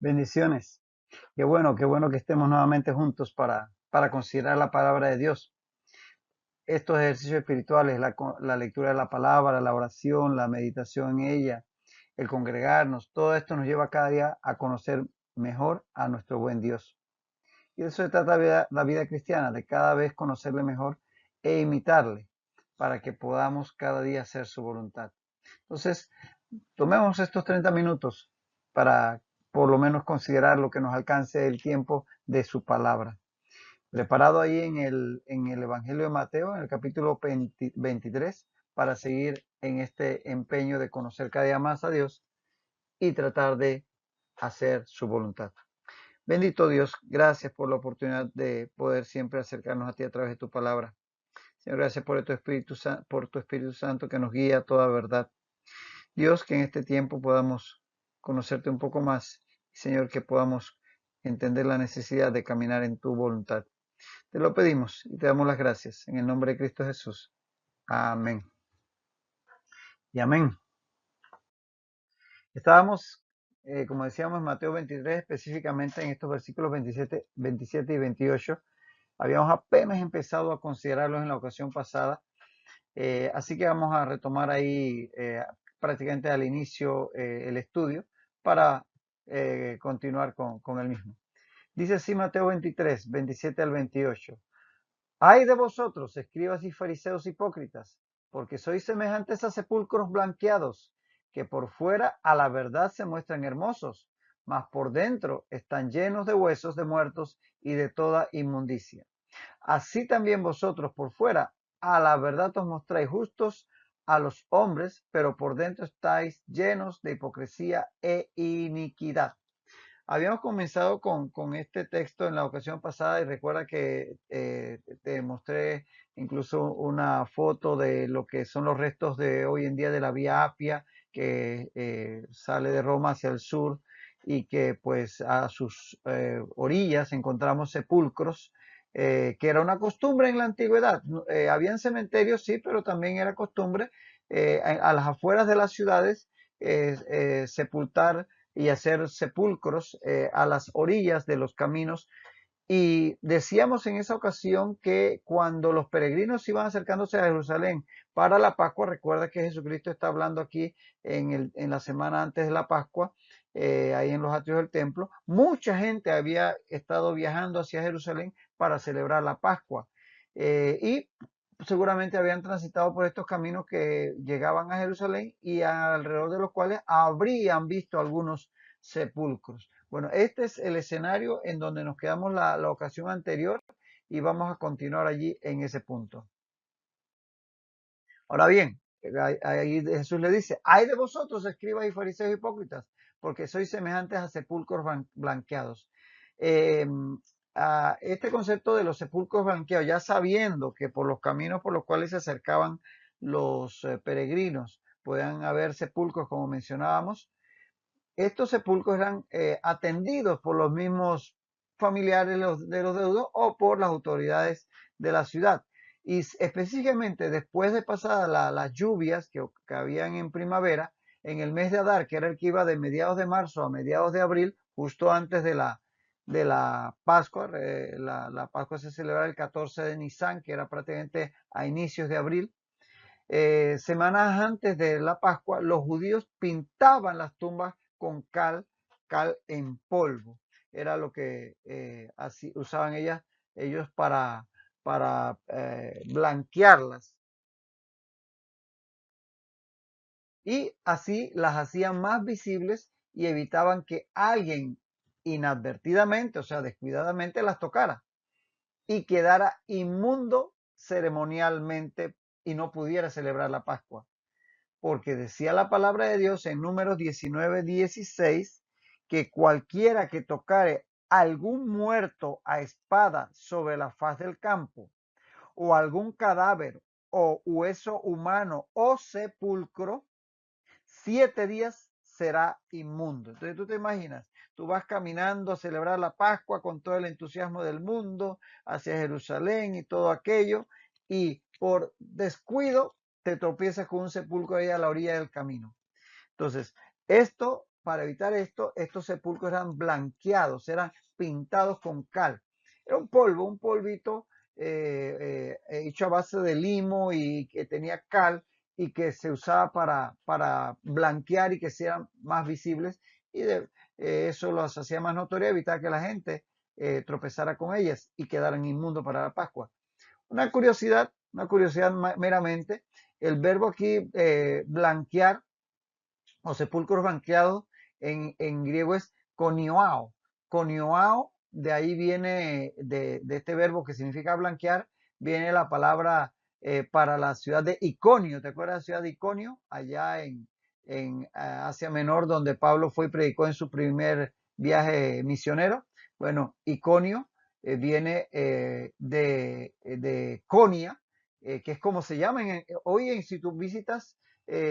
Bendiciones. Qué bueno que estemos nuevamente juntos para considerar la palabra de Dios. Estos ejercicios espirituales, la lectura de la palabra, la oración, la meditación en ella, el congregarnos, todo esto nos lleva cada día a conocer mejor a nuestro buen Dios. Y de eso se trata la vida cristiana, de cada vez conocerle mejor e imitarle, para que podamos cada día hacer su voluntad. Entonces, tomemos estos 30 minutos para por lo menos considerar lo que nos alcance el tiempo de su palabra. Preparado ahí en el Evangelio de Mateo, en el capítulo 23, para seguir en este empeño de conocer cada día más a Dios y tratar de hacer su voluntad. Bendito Dios, gracias por la oportunidad de poder siempre acercarnos a ti a través de tu palabra. Señor, gracias por tu Espíritu Santo que nos guía a toda verdad. Dios, que en este tiempo podamos conocerte un poco más. Señor, que podamos entender la necesidad de caminar en tu voluntad. Te lo pedimos y te damos las gracias. En el nombre de Cristo Jesús. Amén. Y amén. Estábamos, como decíamos, en Mateo 23, específicamente en estos versículos 27 y 28. Habíamos apenas empezado a considerarlos en la ocasión pasada. Así que vamos a retomar ahí prácticamente al inicio el estudio para continuar con el mismo. Dice así Mateo 23, 27 al 28. Ay de vosotros, escribas y fariseos hipócritas, porque sois semejantes a sepulcros blanqueados, que por fuera a la verdad se muestran hermosos, mas por dentro están llenos de huesos de muertos y de toda inmundicia. Así también vosotros por fuera a la verdad os mostráis justos a los hombres, pero por dentro estáis llenos de hipocresía e iniquidad. Habíamos comenzado con este texto en la ocasión pasada y recuerda que te mostré incluso una foto de lo que son los restos de hoy en día de la Vía Apia que sale de Roma hacia el sur y que pues a sus orillas encontramos sepulcros que era una costumbre en la antigüedad. Habían cementerios, sí, pero también era costumbre a las afueras de las ciudades sepultar y hacer sepulcros a las orillas de los caminos. Y decíamos en esa ocasión que cuando los peregrinos iban acercándose a Jerusalén para la Pascua, recuerda que Jesucristo está hablando aquí en la semana antes de la Pascua, ahí en los atrios del templo, mucha gente había estado viajando hacia Jerusalén para celebrar la Pascua. Y seguramente habían transitado por estos caminos que llegaban a Jerusalén y alrededor de los cuales habrían visto algunos sepulcros. Bueno, este es el escenario en donde nos quedamos la ocasión anterior y vamos a continuar allí en ese punto. Ahora bien, ahí Jesús le dice, ay de vosotros, escribas y fariseos hipócritas, porque sois semejantes a sepulcros blanqueados. Eh, este concepto de los sepulcros blanqueados, ya sabiendo que por los caminos por los cuales se acercaban los peregrinos, puedan haber sepulcros como mencionábamos, estos sepulcros eran atendidos por los mismos familiares de los deudos o por las autoridades de la ciudad. Y específicamente después de pasadas las lluvias que habían en primavera, en el mes de Adar, que era el que iba de mediados de marzo a mediados de abril, justo antes de la Pascua, la Pascua se celebraba el 14 de Nisan, que era prácticamente a inicios de abril. Semanas antes de la Pascua, los judíos pintaban las tumbas con cal en polvo. Era lo que así usaban ellos para blanquearlas. Y así las hacían más visibles y evitaban que alguien inadvertidamente, o sea, descuidadamente las tocara y quedara inmundo ceremonialmente y no pudiera celebrar la Pascua. Porque decía la palabra de Dios en Números 19:16 que cualquiera que tocare algún muerto a espada sobre la faz del campo, o algún cadáver, o hueso humano, o sepulcro, 7 días será inmundo. Entonces tú te imaginas, tú vas caminando a celebrar la Pascua con todo el entusiasmo del mundo hacia Jerusalén y todo aquello, y por descuido te tropiezas con un sepulcro ahí a la orilla del camino. Entonces, para evitar esto, estos sepulcros eran blanqueados, eran pintados con cal. Era un polvo, un polvito hecho a base de limo y que tenía cal y que se usaba para blanquear y que sean más visibles. Y eso los hacía más notorio, evitar que la gente tropezara con ellas y quedaran inmundos para la Pascua. Una curiosidad meramente, el verbo aquí blanquear o sepulcros blanqueados en griego es konioao. Konioao, de ahí viene, de este verbo que significa blanquear, viene la palabra para la ciudad de Iconio. ¿Te acuerdas de la ciudad de Iconio? Allá en Asia Menor, donde Pablo fue y predicó en su primer viaje misionero. Bueno, Iconio viene de Konia, que es como se llama hoy, si tú visitas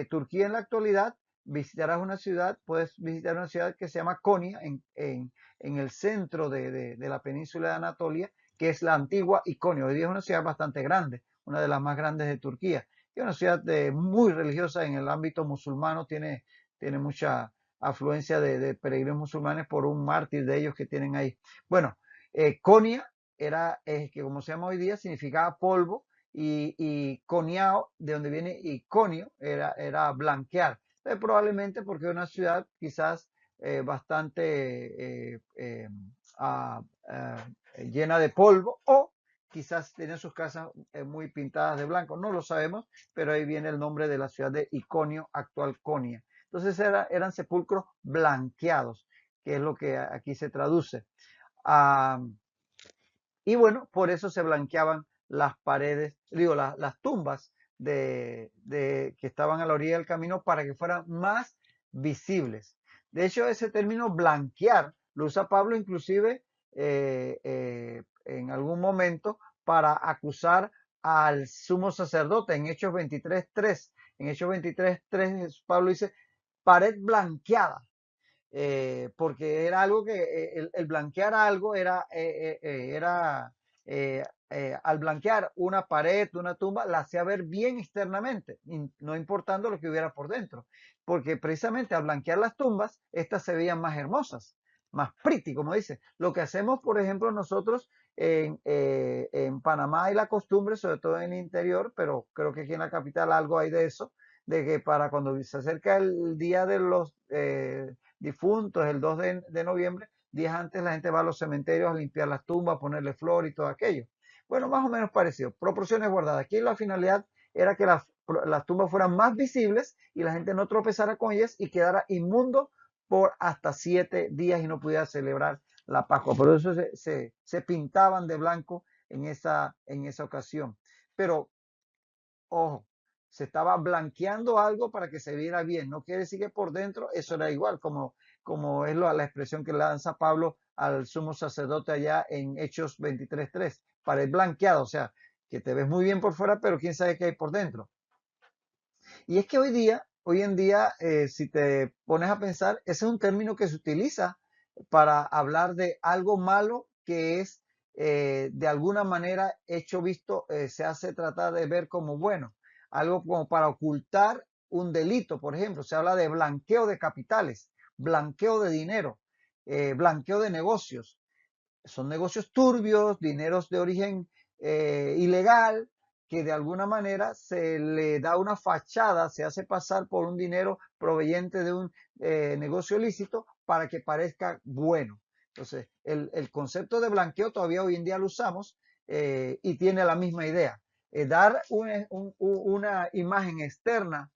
Turquía en la actualidad, visitarás una ciudad, puedes visitar una ciudad que se llama Konya en el centro de la península de Anatolia, que es la antigua Iconio. Hoy día es una ciudad bastante grande, una de las más grandes de Turquía. Y una ciudad muy religiosa en el ámbito musulmano, tiene mucha afluencia de peregrinos musulmanes por un mártir de ellos que tienen ahí. Bueno, Konya era, que como se llama hoy día, significaba polvo, y coniao, de donde viene iconio, era blanquear. Probablemente porque es una ciudad quizás bastante ah, llena de polvo, o quizás tienen sus casas muy pintadas de blanco. No lo sabemos, pero ahí viene el nombre de la ciudad de Iconio, actual Konia. Entonces eran sepulcros blanqueados, que es lo que aquí se traduce. Ah, y bueno, por eso se blanqueaban las paredes, digo, las tumbas que estaban a la orilla del camino para que fueran más visibles. De hecho, ese término blanquear lo usa Pablo inclusive en algún momento para acusar al sumo sacerdote en Hechos 23:3. En Hechos 23:3 Pablo dice, pared blanqueada. Porque era algo que el blanquear algo al blanquear una pared, una tumba, la hacía ver bien externamente, no importando lo que hubiera por dentro, porque precisamente al blanquear las tumbas, estas se veían más hermosas, más pretty, como dice. Lo que hacemos, por ejemplo, nosotros en Panamá hay la costumbre, sobre todo en el interior, pero creo que aquí en la capital algo hay de eso, de que para cuando se acerca el día de los difuntos, el 2 de noviembre, días antes la gente va a los cementerios a limpiar las tumbas, a ponerle flor y todo aquello. Bueno, más o menos parecido, proporciones guardadas. Aquí la finalidad era que las tumbas fueran más visibles y la gente no tropezara con ellas y quedara inmundo por hasta 7 días y no pudiera celebrar la Pascua. Por eso se pintaban de blanco en esa ocasión. Pero ojo, se estaba blanqueando algo para que se viera bien. No quiere decir que por dentro eso era igual, como es la expresión que lanza Pablo al sumo sacerdote allá en Hechos 23:3. Pared blanqueada, o sea, que te ves muy bien por fuera, pero quién sabe qué hay por dentro. Y es que hoy en día, si te pones a pensar, ese es un término que se utiliza para hablar de algo malo que es de alguna manera hecho visto, se hace tratar de ver como bueno, algo como para ocultar un delito, por ejemplo, se habla de blanqueo de capitales, blanqueo de dinero, blanqueo de negocios. Son negocios turbios, dineros de origen ilegal, que de alguna manera se le da una fachada, se hace pasar por un dinero proveniente de un negocio ilícito para que parezca bueno. Entonces, el concepto de blanqueo todavía hoy en día lo usamos y tiene la misma idea. Dar una imagen externa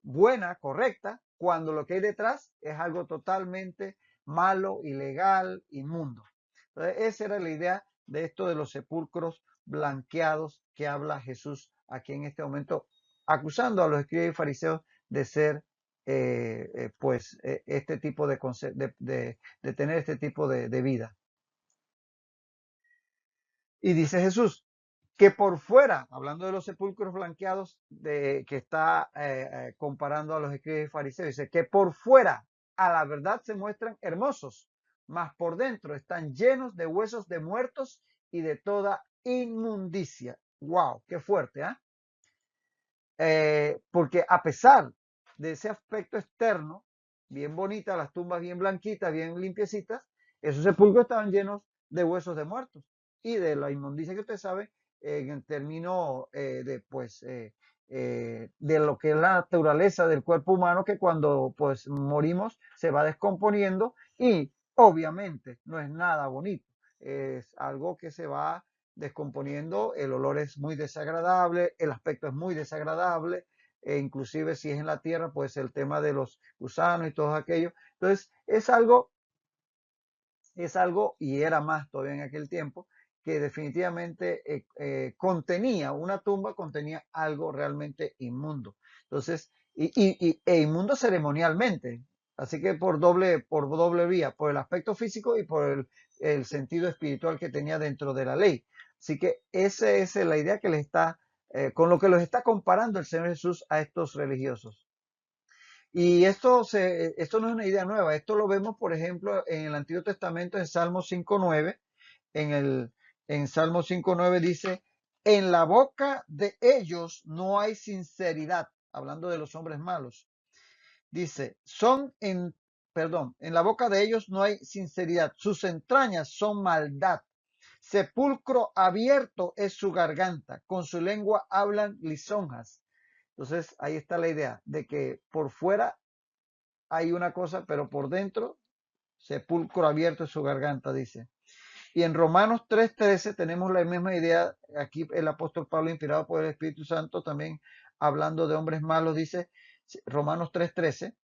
buena, correcta, cuando lo que hay detrás es algo totalmente malo, ilegal, inmundo. Entonces, esa era la idea de esto de los sepulcros blanqueados que habla Jesús aquí en este momento, acusando a los escribas y fariseos de ser, este tipo de tener este tipo de vida. Y dice Jesús que por fuera, hablando de los sepulcros blanqueados, que está comparando a los escribas y fariseos, dice que por fuera a la verdad se muestran hermosos, mas por dentro están llenos de huesos de muertos y de toda inmundicia. wow, qué fuerte, ¿ah? Porque a pesar de ese aspecto externo, bien bonita, las tumbas bien blanquitas, bien limpiecitas, esos sepulcros estaban llenos de huesos de muertos y de la inmundicia que usted sabe en el término de lo que es la naturaleza del cuerpo humano, que cuando pues morimos se va descomponiendo y obviamente no es nada bonito, es algo que se va descomponiendo, el olor es muy desagradable, el aspecto es muy desagradable, e inclusive si es en la tierra, pues el tema de los gusanos y todo aquello. Entonces, y era más todavía en aquel tiempo, que definitivamente contenía, una tumba contenía algo realmente inmundo. Entonces, e inmundo ceremonialmente. Así que por doble vía, por el aspecto físico y por el sentido espiritual que tenía dentro de la ley. Así que esa es la idea que les está, con lo que los está comparando el Señor Jesús a estos religiosos. Y esto no es una idea nueva, esto lo vemos, por ejemplo, en el Antiguo Testamento, en Salmo 5.9. En Salmo 5.9 dice, en la boca de ellos no hay sinceridad, hablando de los hombres malos. Dice, en la boca de ellos no hay sinceridad, sus entrañas son maldad. Sepulcro abierto es su garganta, con su lengua hablan lisonjas. Entonces, ahí está la idea de que por fuera hay una cosa, pero por dentro, sepulcro abierto es su garganta, dice. Y en Romanos 3.13 tenemos la misma idea. Aquí el apóstol Pablo, inspirado por el Espíritu Santo, también hablando de hombres malos, dice Romanos 3.13,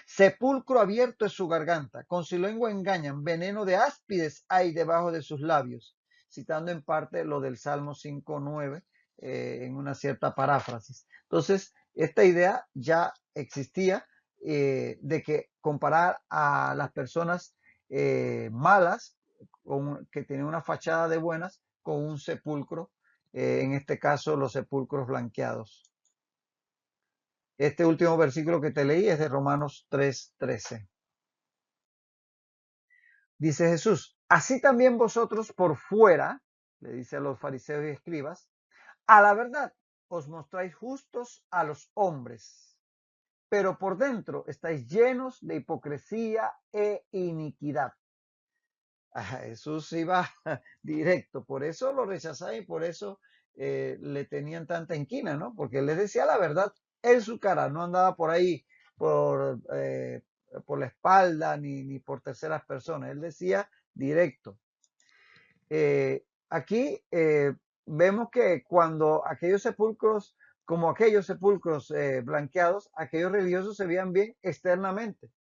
sepulcro abierto es su garganta, con su lengua engañan, veneno de áspides hay debajo de sus labios, citando en parte lo del Salmo 5.9 en una cierta paráfrasis. Entonces, esta idea ya existía de que comparar a las personas malas, que tienen una fachada de buenas, con un sepulcro, en este caso los sepulcros blanqueados. Este último versículo que te leí es de Romanos 3.13. Dice Jesús, así también vosotros por fuera, le dice a los fariseos y escribas, a la verdad os mostráis justos a los hombres, pero por dentro estáis llenos de hipocresía e iniquidad. Jesús iba directo, por eso lo rechazaban y por eso le tenían tanta inquina, ¿no? Porque él les decía la verdad en su cara, no andaba por ahí por la espalda ni por terceras personas, él decía directo. Aquí vemos que cuando aquellos sepulcros blanqueados, aquellos religiosos se veían bien externamente,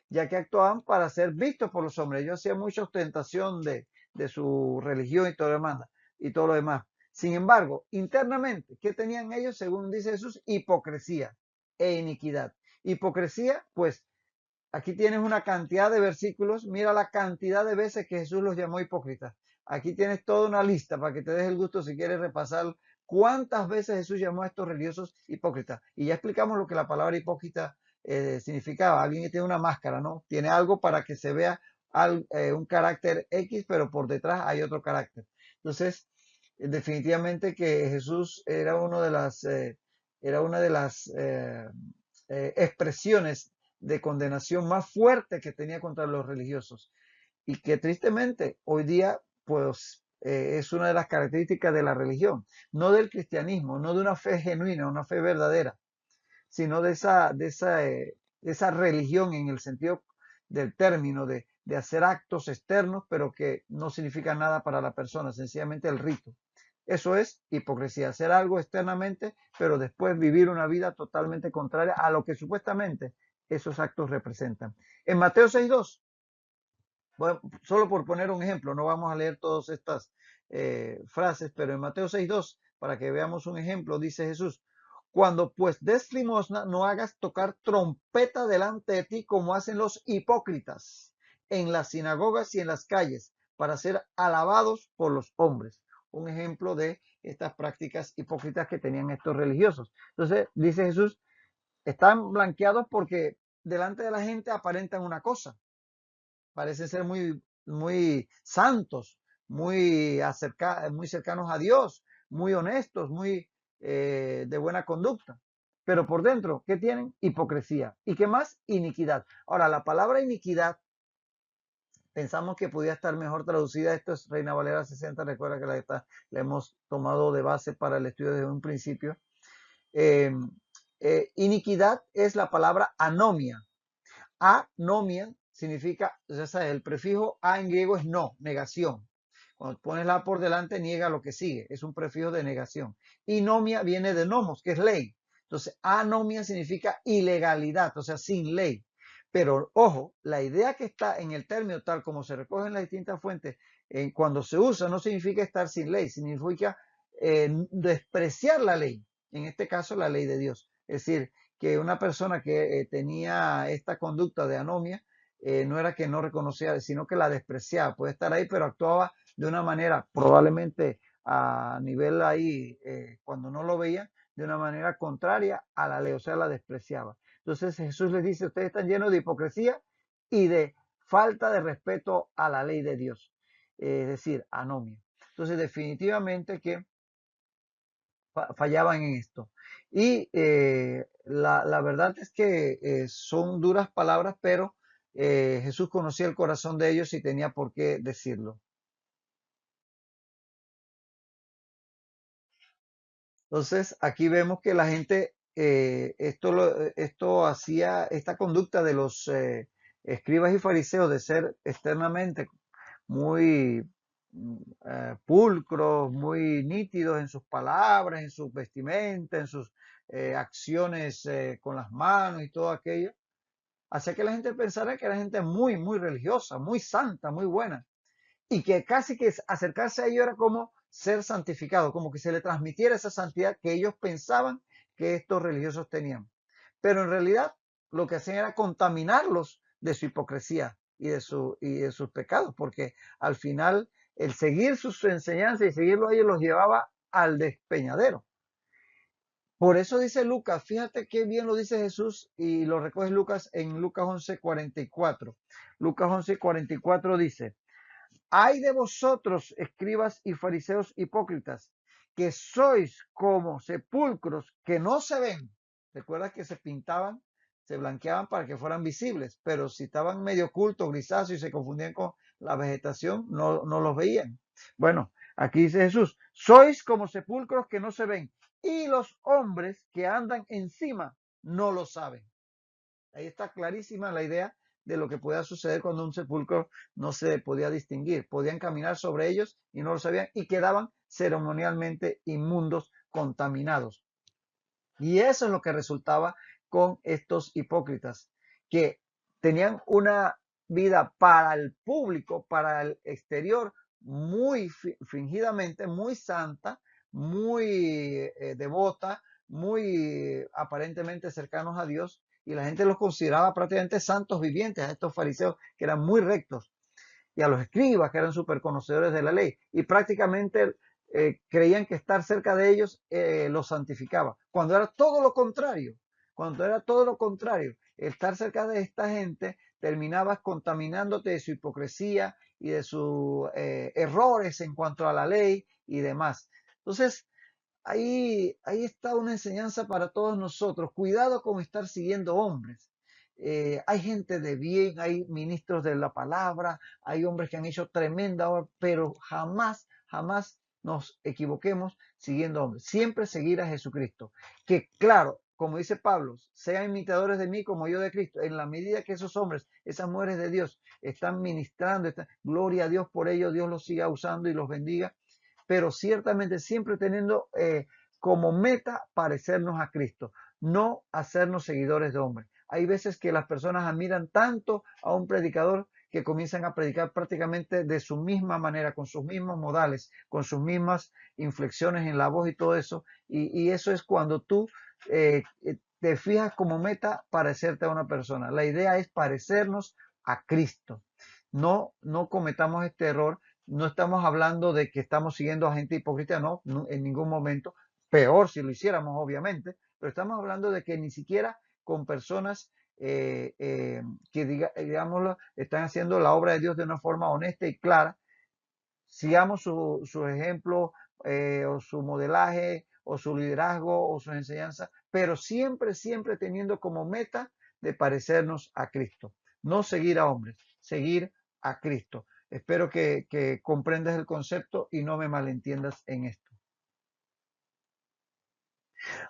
ya que actuaban para ser vistos por los hombres. Ellos hacían mucha ostentación de su religión y todo lo demás. Sin embargo, internamente, ¿qué tenían ellos? Según dice Jesús, hipocresía e iniquidad. Hipocresía, pues aquí tienes una cantidad de versículos. Mira la cantidad de veces que Jesús los llamó hipócritas. Aquí tienes toda una lista para que te des el gusto si quieres repasar cuántas veces Jesús llamó a estos religiosos hipócritas. Y ya explicamos lo que la palabra hipócrita significaba. Alguien que tiene una máscara, ¿no? Tiene algo para que se vea un carácter X, pero por detrás hay otro carácter. Entonces, definitivamente que Jesús era una de las expresiones de condenación más fuerte que tenía contra los religiosos y que tristemente hoy día pues es una de las características de la religión, no del cristianismo, no de una fe genuina, una fe verdadera, sino de esa religión en el sentido del término de hacer actos externos, pero que no significan nada para la persona, sencillamente el rito. Eso es hipocresía, hacer algo externamente, pero después vivir una vida totalmente contraria a lo que supuestamente esos actos representan. En Mateo 6.2, bueno, solo por poner un ejemplo, no vamos a leer todas estas frases, pero en Mateo 6.2, para que veamos un ejemplo, dice Jesús, cuando pues des limosna, no hagas tocar trompeta delante de ti como hacen los hipócritas en las sinagogas y en las calles, para ser alabados por los hombres. Un ejemplo de estas prácticas hipócritas que tenían estos religiosos. Entonces, dice Jesús, están blanqueados porque delante de la gente aparentan una cosa, parecen ser muy santos, muy cercanos a Dios, muy honestos, muy de buena conducta. Pero por dentro, ¿qué tienen? Hipocresía. ¿Y qué más? Iniquidad. Ahora, la palabra iniquidad, pensamos que podía estar mejor traducida. Esto es Reina Valera 60. Recuerda que la hemos tomado de base para el estudio desde un principio. Eh, iniquidad es la palabra anomia. Anomia significa, ya sabes, el prefijo a en griego es no, negación. Cuando pones la por delante, niega lo que sigue. Es un prefijo de negación. Y nomia viene de nomos, que es ley. Entonces, anomia significa ilegalidad, o sea, sin ley. Pero ojo, la idea que está en el término, tal como se recoge en las distintas fuentes, cuando se usa, no significa estar sin ley, significa despreciar la ley. En este caso, la ley de Dios. Es decir, que una persona que tenía esta conducta de anomia, no era que no reconocía, sino que la despreciaba. Puede estar ahí, pero actuaba de una manera, probablemente a nivel ahí, cuando no lo veía, de una manera contraria a la ley, o sea, la despreciaba. Entonces Jesús les dice, ustedes están llenos de hipocresía y de falta de respeto a la ley de Dios, es decir, anomia. Entonces definitivamente que fallaban en esto. Y la verdad es que son duras palabras, pero Jesús conocía el corazón de ellos y tenía por qué decirlo. Entonces, aquí vemos que la gente, esto hacía, esta conducta de los escribas y fariseos de ser externamente muy pulcros, muy nítidos en sus palabras, en sus vestimentas, en sus acciones con las manos y todo aquello, hacía que la gente pensara que era gente muy, muy religiosa, muy santa, muy buena, y que casi que acercarse a ellos era como ser santificado, como que se le transmitiera esa santidad que ellos pensaban que estos religiosos tenían. Pero en realidad lo que hacían era contaminarlos de su hipocresía y de sus pecados, porque al final el seguir sus enseñanzas y seguirlo a ellos los llevaba al despeñadero. Por eso dice Lucas, fíjate qué bien lo dice Jesús y lo recoge Lucas en Lucas 11:44. Lucas 11:44 dice, hay de vosotros, escribas y fariseos hipócritas, que sois como sepulcros que no se ven. Recuerda que se pintaban, se blanqueaban para que fueran visibles, pero si estaban medio ocultos, grisáceos y se confundían con la vegetación, no los veían. Bueno, aquí dice Jesús, sois como sepulcros que no se ven, y los hombres que andan encima no lo saben. Ahí está clarísima la idea de lo que podía suceder cuando un sepulcro no se podía distinguir. Podían caminar sobre ellos y no lo sabían y quedaban ceremonialmente inmundos, contaminados. Y eso es lo que resultaba con estos hipócritas, que tenían una vida para el público, para el exterior, muy fingidamente, muy santa, muy devota, muy aparentemente cercanos a Dios, y la gente los consideraba prácticamente santos vivientes, a estos fariseos que eran muy rectos, y a los escribas que eran súper conocedores de la ley, y prácticamente creían que estar cerca de ellos los santificaba, cuando era todo lo contrario, estar cerca de esta gente terminabas contaminándote de su hipocresía y de sus errores en cuanto a la ley y demás. Entonces, ahí está una enseñanza para todos nosotros. Cuidado con estar siguiendo hombres. Hay gente de bien, hay ministros de la palabra, hay hombres que han hecho tremenda obra, pero jamás, jamás nos equivoquemos siguiendo hombres. Siempre seguir a Jesucristo. Que claro, como dice Pablo, sean imitadores de mí como yo de Cristo. En la medida que esos hombres, esas mujeres de Dios, están ministrando, gloria a Dios por ellos, Dios los siga usando y los bendiga, pero ciertamente siempre teniendo como meta parecernos a Cristo, no hacernos seguidores de hombres. Hay veces que las personas admiran tanto a un predicador que comienzan a predicar prácticamente de su misma manera, con sus mismos modales, con sus mismas inflexiones en la voz y todo eso. Y eso es cuando tú te fijas como meta parecerte a una persona. La idea es parecernos a Cristo. No cometamos este error. No estamos hablando de que estamos siguiendo a gente hipócrita, no, en ningún momento. Peor si lo hiciéramos, obviamente, pero estamos hablando de que ni siquiera con personas que, digámoslo, están haciendo la obra de Dios de una forma honesta y clara, sigamos su ejemplo, o su modelaje o su liderazgo o sus enseñanzas, pero siempre, siempre teniendo como meta de parecernos a Cristo. No seguir a hombres, seguir a Cristo. Espero que comprendas el concepto y no me malentiendas en esto.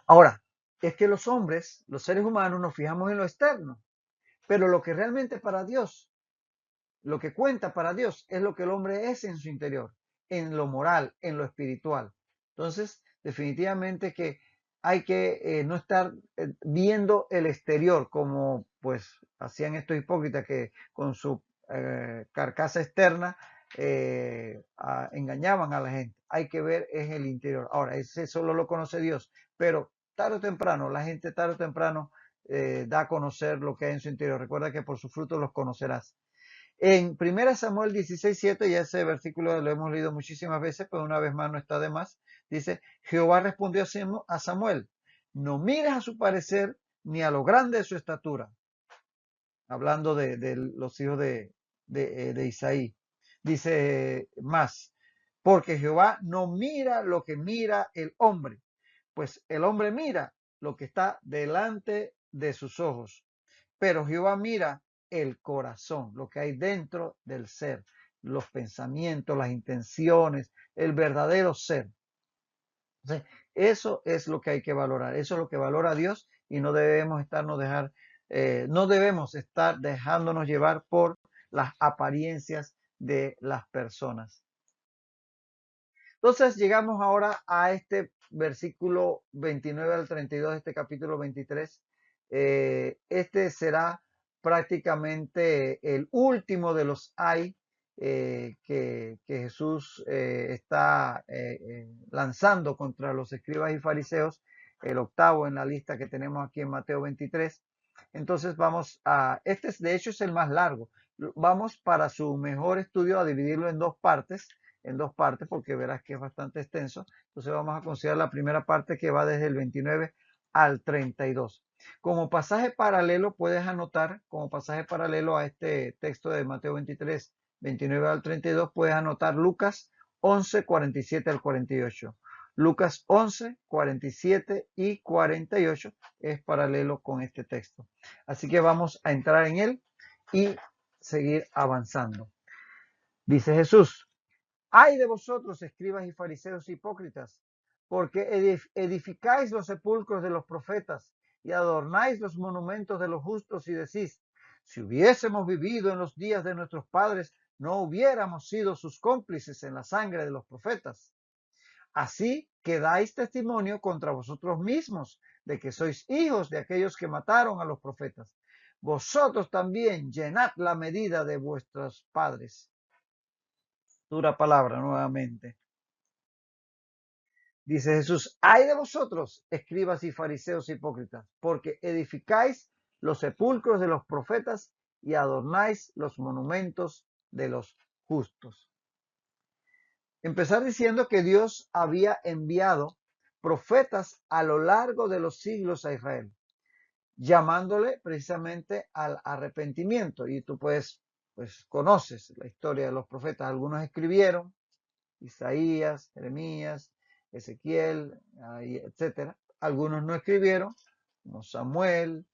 Ahora, es que los hombres, los seres humanos, nos fijamos en lo externo, pero lo que realmente para Dios, lo que cuenta para Dios es lo que el hombre es en su interior, en lo moral, en lo espiritual. Entonces, definitivamente que hay que no estar viendo el exterior como pues hacían estos hipócritas que con su carcasa externa engañaban a la gente. Hay que ver es el interior. Ahora, ese solo lo conoce Dios, pero tarde o temprano, la gente tarde o temprano da a conocer lo que hay en su interior. Recuerda que por sus frutos los conocerás. En 1 Samuel 16:7, ya ese versículo lo hemos leído muchísimas veces, pero una vez más no está de más. Dice, Jehová respondió a Samuel, no mires a su parecer ni a lo grande de su estatura. Hablando de los hijos de Isaí. Dice más, porque Jehová no mira lo que mira el hombre, pues el hombre mira lo que está delante de sus ojos, pero Jehová mira el corazón, lo que hay dentro del ser, los pensamientos, las intenciones, el verdadero ser. Entonces, eso es lo que hay que valorar, eso es lo que valora Dios y no debemos no debemos estar dejándonos llevar por las apariencias de las personas. Entonces llegamos ahora a este versículo 29 al 32 de este capítulo 23. Este será prácticamente el último de los hay que Jesús está lanzando contra los escribas y fariseos, el octavo en la lista que tenemos aquí en Mateo 23. Entonces este de hecho es el más largo. Vamos para su mejor estudio a dividirlo en dos partes porque verás que es bastante extenso. Entonces vamos a considerar la primera parte que va desde el 29 al 32. Como pasaje paralelo, puedes anotar, como pasaje paralelo a este texto de Mateo 23, 29 al 32, puedes anotar Lucas 11, 47 al 48. Lucas 11, 47 y 48 es paralelo con este texto. Así que vamos a entrar en él y seguir avanzando. Dice Jesús, ay de vosotros, escribas y fariseos hipócritas, porque edificáis los sepulcros de los profetas y adornáis los monumentos de los justos y decís, si hubiésemos vivido en los días de nuestros padres, no hubiéramos sido sus cómplices en la sangre de los profetas. Así que dais testimonio contra vosotros mismos de que sois hijos de aquellos que mataron a los profetas. Vosotros también llenad la medida de vuestros padres. Dura palabra nuevamente. Dice Jesús, ay de vosotros, escribas y fariseos hipócritas, porque edificáis los sepulcros de los profetas y adornáis los monumentos de los justos. Empezar diciendo que Dios había enviado profetas a lo largo de los siglos a Israel, llamándole precisamente al arrepentimiento. Y tú pues conoces la historia de los profetas. Algunos escribieron, Isaías, Jeremías, Ezequiel, etcétera. Algunos no escribieron, como Samuel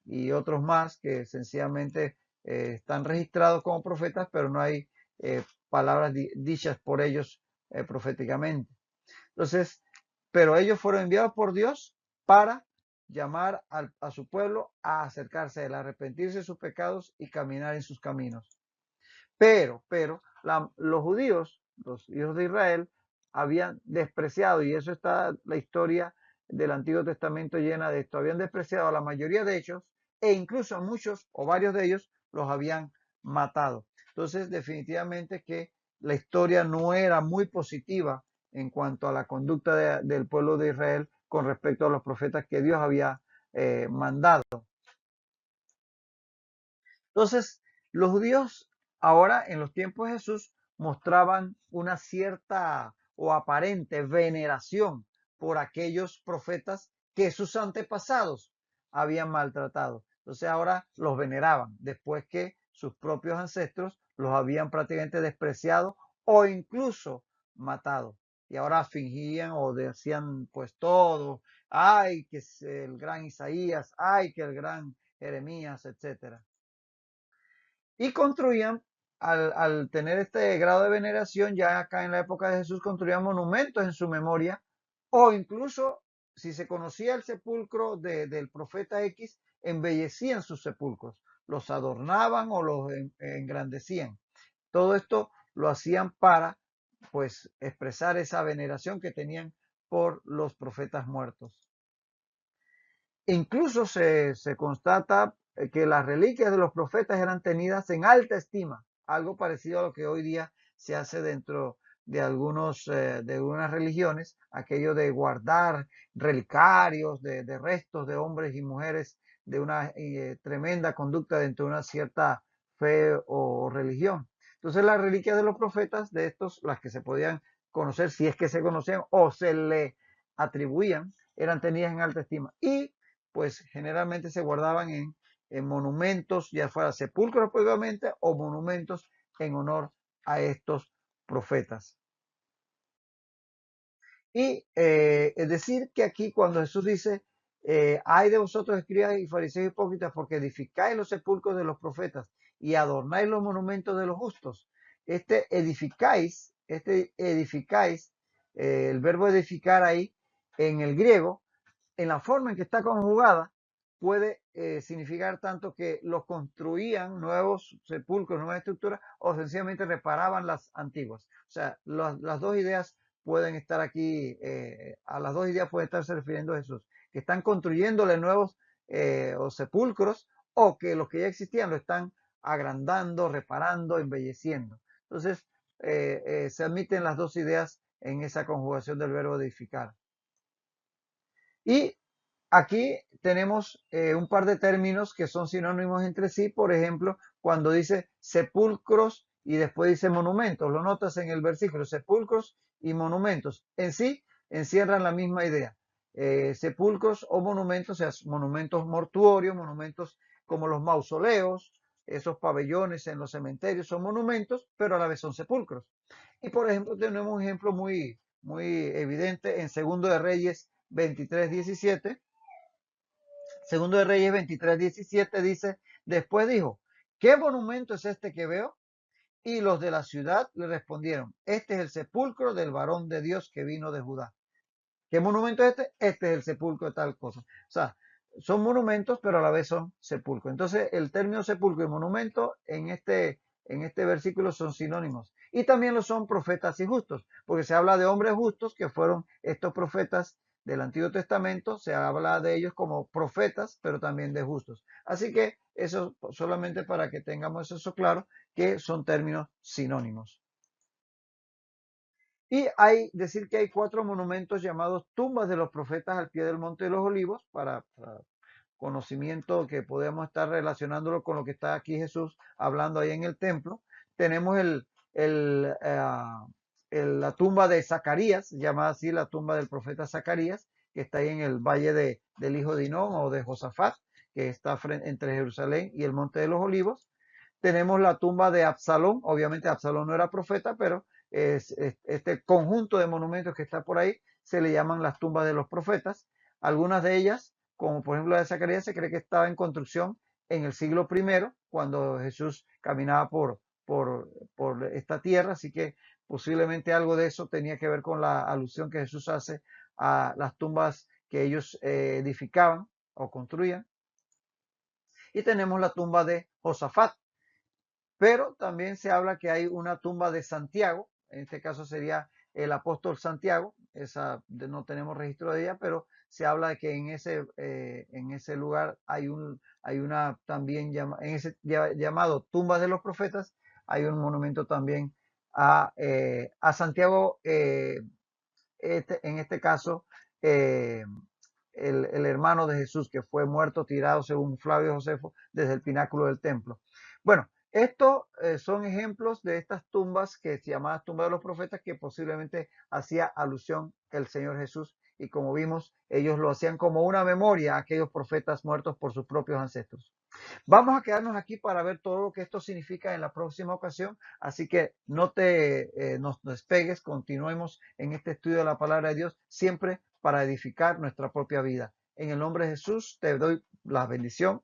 y otros más que sencillamente están registrados como profetas, pero no hay palabras dichas por ellos proféticamente. Entonces, pero ellos fueron enviados por Dios para llamar a su pueblo a acercarse a él, a arrepentirse de sus pecados y caminar en sus caminos. Pero los judíos, los hijos de Israel, habían despreciado, y eso está la historia del Antiguo Testamento llena de esto, habían despreciado a la mayoría de ellos e incluso a muchos o varios de ellos los habían matado. Entonces, definitivamente que la historia no era muy positiva en cuanto a la conducta del pueblo de Israel con respecto a los profetas que Dios había mandado. Entonces, los judíos ahora en los tiempos de Jesús mostraban una cierta o aparente veneración por aquellos profetas que sus antepasados habían maltratado. Entonces ahora los veneraban después que sus propios ancestros los habían prácticamente despreciado o incluso matado. y ahora fingían o decían pues todo, ay, que es el gran Isaías, ay, que el gran Jeremías, etcétera. Y construían, al tener este grado de veneración, ya acá en la época de Jesús, construían monumentos en su memoria, o incluso, si se conocía el sepulcro del profeta X, embellecían sus sepulcros, los adornaban o los engrandecían. Todo esto lo hacían para, pues, expresar esa veneración que tenían por los profetas muertos. Incluso se constata que las reliquias de los profetas eran tenidas en alta estima, algo parecido a lo que hoy día se hace dentro de algunas religiones, aquello de guardar relicarios de restos de hombres y mujeres de una tremenda conducta dentro de una cierta fe o religión. Entonces las reliquias de los profetas, de estos, las que se podían conocer, si es que se conocían o se le atribuían, eran tenidas en alta estima. Y pues generalmente se guardaban en monumentos, ya fuera sepulcros propiamente o monumentos en honor a estos profetas. Y es decir, que aquí cuando Jesús dice, hay de vosotros escribas y fariseos hipócritas, porque edificáis los sepulcros de los profetas y adornáis los monumentos de los justos. Edificáis, el verbo edificar ahí en el griego, en la forma en que está conjugada, puede significar tanto que los construían nuevos sepulcros, nuevas estructuras, o sencillamente reparaban las antiguas. O sea, las dos ideas pueden estar aquí, a las dos ideas puede estarse refiriendo a Jesús, que están construyéndole nuevos o sepulcros, o que los que ya existían lo están agrandando, reparando, embelleciendo. Entonces, se admiten las dos ideas en esa conjugación del verbo edificar. Y aquí tenemos un par de términos que son sinónimos entre sí. Por ejemplo, cuando dice sepulcros y después dice monumentos. Lo notas en el versículo, sepulcros y monumentos. En sí, encierran la misma idea. Sepulcros o monumentos, o sea, monumentos mortuorios, monumentos como los mausoleos, esos pabellones en los cementerios son monumentos, pero a la vez son sepulcros. Y por ejemplo, tenemos un ejemplo muy evidente en Segundo de Reyes 23:17. Segundo de Reyes 23:17 dice, después dijo, ¿qué monumento es este que veo? Y los de la ciudad le respondieron, este es el sepulcro del varón de Dios que vino de Judá. ¿Qué monumento es este? Este es el sepulcro de tal cosa. O sea, son monumentos, pero a la vez son sepulcros. Entonces, el término sepulcro y monumento en este versículo son sinónimos. Y también lo son profetas y justos, porque se habla de hombres justos que fueron estos profetas del Antiguo Testamento, se habla de ellos como profetas, pero también de justos. Así que eso solamente para que tengamos eso claro, que son términos sinónimos. Y decir que hay 4 monumentos llamados tumbas de los profetas al pie del Monte de los Olivos, para conocimiento que podemos estar relacionándolo con lo que está aquí Jesús hablando ahí en el templo. Tenemos la tumba de Zacarías, llamada así la tumba del profeta Zacarías, que está ahí en el valle del hijo de Hinón o de Josafat, que está entre Jerusalén y el Monte de los Olivos. Tenemos la tumba de Absalón, obviamente Absalón no era profeta, pero este conjunto de monumentos que está por ahí se le llaman las tumbas de los profetas. Algunas de ellas, como por ejemplo la de Zacarías, se cree que estaba en construcción en el siglo I, cuando Jesús caminaba por esta tierra, así que posiblemente algo de eso tenía que ver con la alusión que Jesús hace a las tumbas que ellos edificaban o construían. Y tenemos la tumba de Josafat, pero también se habla que hay una tumba de Santiago, en este caso sería el apóstol Santiago, esa no tenemos registro de ella, pero se habla de que en ese lugar hay una también, en ese llamado tumba de los profetas, hay un monumento también a Santiago, en este caso, el hermano de Jesús, que fue muerto, tirado según Flavio Josefo, desde el pináculo del templo. Bueno, Estos son ejemplos de estas tumbas que se llamaban tumbas de los profetas, que posiblemente hacía alusión el Señor Jesús. Y como vimos, ellos lo hacían como una memoria a aquellos profetas muertos por sus propios ancestros. Vamos a quedarnos aquí para ver todo lo que esto significa en la próxima ocasión. Así que no te nos despegues, continuemos en este estudio de la palabra de Dios, siempre para edificar nuestra propia vida. En el nombre de Jesús te doy la bendición.